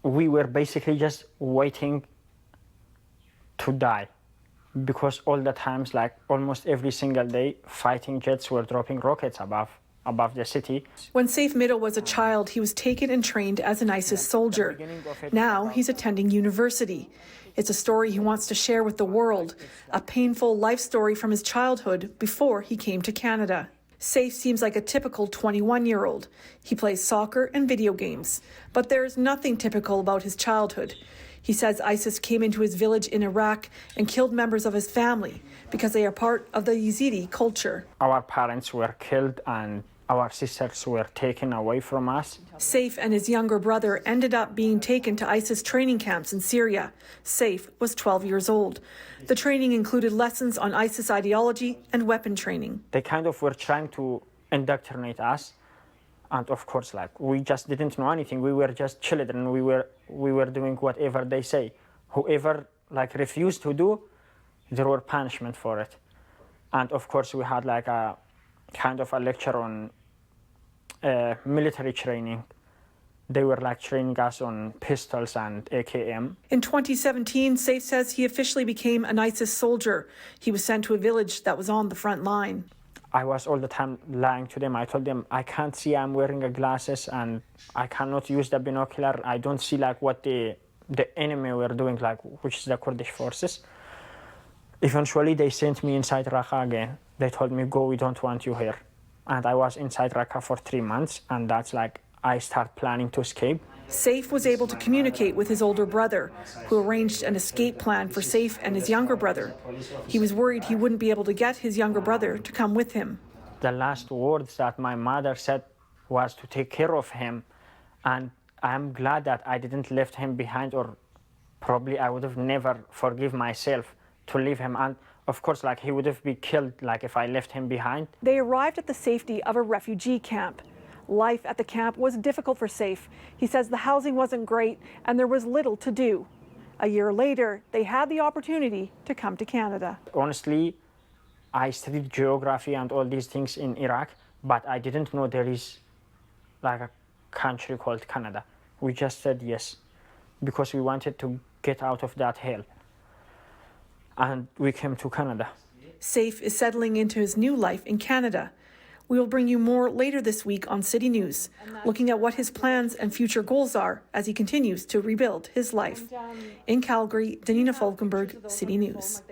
we were basically just waiting to die, because all the times, like almost every single day, fighting jets were dropping rockets above the city. When Saif Middle was a child, he was taken and trained as an ISIS soldier. Now he's attending university. It's a story he wants to share with the world, a painful life story from his childhood before he came to Canada. Saif seems like a typical 21-year-old. He plays soccer and video games, but there's nothing typical about his childhood. He says ISIS came into his village in Iraq and killed members of his family because they are part of the Yazidi culture. Our parents were killed and our sisters were taken away from us. Saif and his younger brother ended up being taken to ISIS training camps in Syria. Saif was 12 years old. The training included lessons on ISIS ideology and weapon training. They kind of were trying to indoctrinate us. And of course, like, we just didn't know anything. We were just children. We were doing whatever they say. Whoever like refused to do, there were punishment for it. And of course, we had like a kind of a lecture on military training. They were like training us on pistols and AKM. In 2017, Saif says he officially became an ISIS soldier. He was sent to a village that was on the front line. I was all the time lying to them. I told them, I can't see, I'm wearing glasses and I cannot use the binocular. I don't see like what the enemy were doing, like, which is the Kurdish forces. Eventually, they sent me inside Raqqa again. They told me, go, we don't want you here. And I was inside Raqqa for 3 months, and that's like, I start planning to escape. Saif was able to communicate with his older brother, who arranged an escape plan for Saif and his younger brother. He was worried he wouldn't be able to get his younger brother to come with him. The last words that my mother said was to take care of him. And I'm glad that I didn't leave him behind, or probably I would have never forgive myself to leave him. And of course, like, he would have been killed, like, if I left him behind. They arrived at the safety of a refugee camp. Life at the camp was difficult for Saif. He says the housing wasn't great and there was little to do. A year later, they had the opportunity to come to Canada. Honestly, I studied geography and all these things in Iraq, but I didn't know there is like a country called Canada. We just said yes, because we wanted to get out of that hell. And we came to Canada. Saif is settling into his new life in Canada. We will bring you more later this week on City News, looking at what his plans and future goals are as he continues to rebuild his life. In Calgary, Danina Falkenberg, City News.